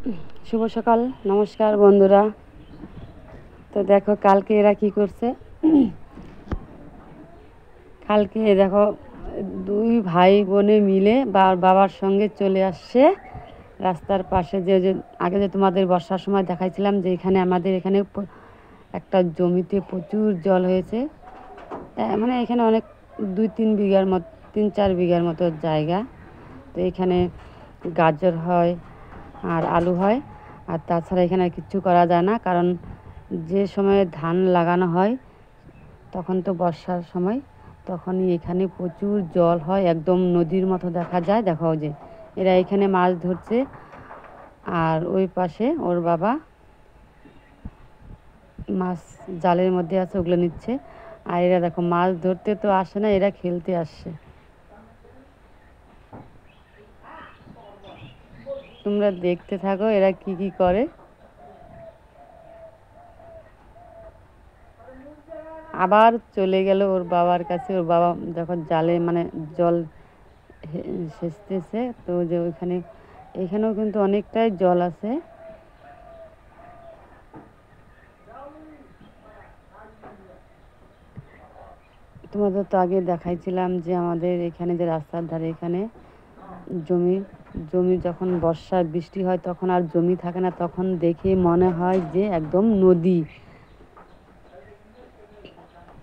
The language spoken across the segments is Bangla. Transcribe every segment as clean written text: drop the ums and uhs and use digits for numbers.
শুভ সকাল, নমস্কার বন্ধুরা। তো দেখো কালকে এরা কি করছে। কালকে দেখো দুই ভাই বোনে মিলে বাবার সঙ্গে চলে আসছে রাস্তার পাশে। যে আগে যে তোমাদের বর্ষার সময় দেখাইছিলাম যে এখানে আমাদের এখানে একটা জমিতে প্রচুর জল হয়েছে। মানে এখানে অনেক 2-3 বিঘার মতো 3-4 বিঘার মতো জায়গা। তো এখানে গাজর হয় আর আলু হয়। আর তাছাড়া এখানে কিচ্ছু করা যায় না, কারণ যে সময়ে ধান লাগানো হয় তখন তো বর্ষার সময়, তখনই এখানে প্রচুর জল হয়, একদম নদীর মতো দেখা যায়। দেখো যে এরা এখানে মাছ ধরছে আর ওই পাশে ওর বাবা মাছ জালের মধ্যে আছে, ওগুলো নিচ্ছে। আর এরা দেখো মাছ ধরতে তো আসে না, এরা খেলতে আসছে। তোমরা দেখতে থাকো এরা কি কি করে। আবার চলে গেল ওর বাবার কাছে। ওর বাবা যখন জালে মানে জল সেচতেছে, তো যে ওইখানে এখানেও কিন্তু অনেকটাই জল আছে। তোমাদের তো আগে দেখাইছিলাম যে আমাদের এখানে যে রাস্তার ধারে এখানে জমি জমি যখন বর্ষা বৃষ্টি হয় তখন আর জমি থাকে না, তখন দেখে মনে হয় যে একদম নদী।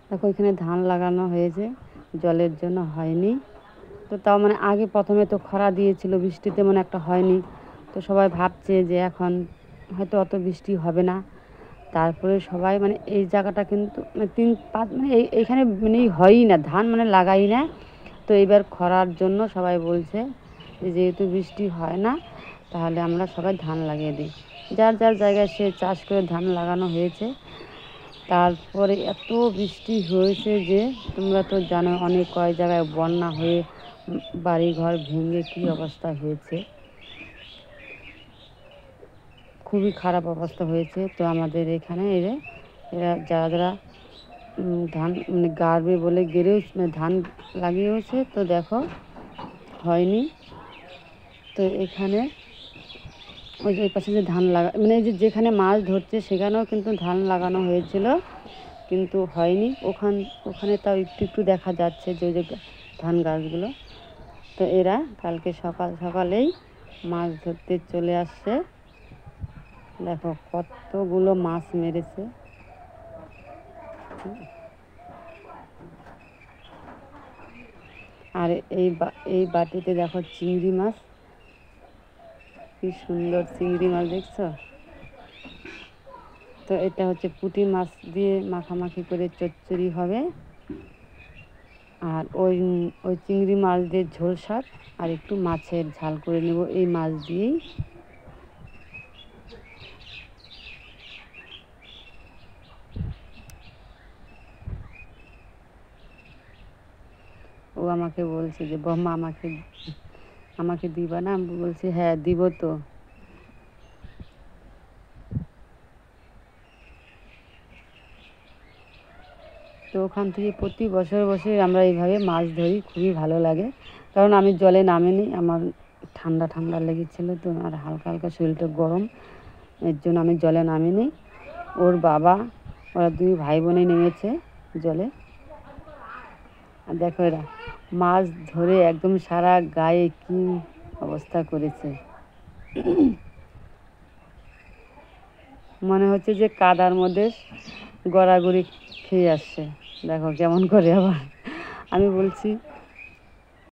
দেখো এখানে ধান লাগানো হয়েছে, জলের জন্য হয়নি। তো তাও মানে আগে প্রথমে তো খরা দিয়েছিল, বৃষ্টিতে মানে একটা হয়নি। তো সবাই ভাবছে যে এখন হয়তো অত বৃষ্টি হবে না। তারপরে সবাই মানে এই জায়গাটা কিন্তু মানে 3-5 মানে এইখানে মানে হয়ই না, ধান মানে লাগাই না। তো এবার খরার জন্য সবাই বলছে যে যেহেতু বৃষ্টি হয় না, তাহলে আমরা সবাই ধান লাগিয়ে দিই। যার যার জায়গায় সে চাষ করে ধান লাগানো হয়েছে। তারপরে এত বৃষ্টি হয়েছে যে তোমরা তো জানো অনেক কয়েক জায়গায় বন্যা হয়ে বাড়িঘর ভেঙে কী অবস্থা হয়েছে, খুবই খারাপ অবস্থা হয়েছে। তো আমাদের এখানে এরা যারা যারা ধান মানে গাড়বে বলে গেড়েও ধান লাগিয়েছে, তো দেখো হয়নি। তো এখানে ওই যে ওই পাশে যে ধান লাগা মানে এই যে যেখানে মাছ ধরছে সেখানেও কিন্তু ধান লাগানো হয়েছিল, কিন্তু হয়নি। ওখানে তাও একটু একটু দেখা যাচ্ছে যে ওই যে ধান গাছগুলো। তো এরা কালকে সকাল সকালেই মাছ ধরতে চলে আসছে। দেখো কতগুলো মাছ মেরেছে। আর এই বাটিতে দেখো চিংড়ি মাছ, কি সুন্দর চিংড়ি মাছ দেখছো। তো এটা হচ্ছে পুঁটি মাছ দিয়ে মাখামাখি করে চচ্চড়ি হবে। আর ওই ওই চিংড়ি মাছ দিয়ে ঝোল শাক আর একটু মাছের ঝাল করে নেব এই মাছ দিয়েই। ও আমাকে বলছে যে বম্মা আমাকে আমাকে দিবা না? আমি বলছি হ্যাঁ দিব। তো তো ওখান থেকে প্রতি বছর বছর আমরা এইভাবে মাছ ধরি, খুবই ভালো লাগে। কারণ আমি জলে নামিনি, আমার ঠান্ডা ঠান্ডা লেগেছিলো, তো আর হালকা হালকা শরীরটা গরম, এর জন্য আমি জলে নামিনি। ওর বাবা ওরা দুই ভাই বোনে নেমেছে জলে। আর দেখো এরা মাছ ধরে একদম সারা গায়ে কি অবস্থা করেছে, মনে হচ্ছে যে কাদার মধ্যে গড়াগড়ি খেয়ে আসছে। দেখো কেমন করে। আবার আমি বলছি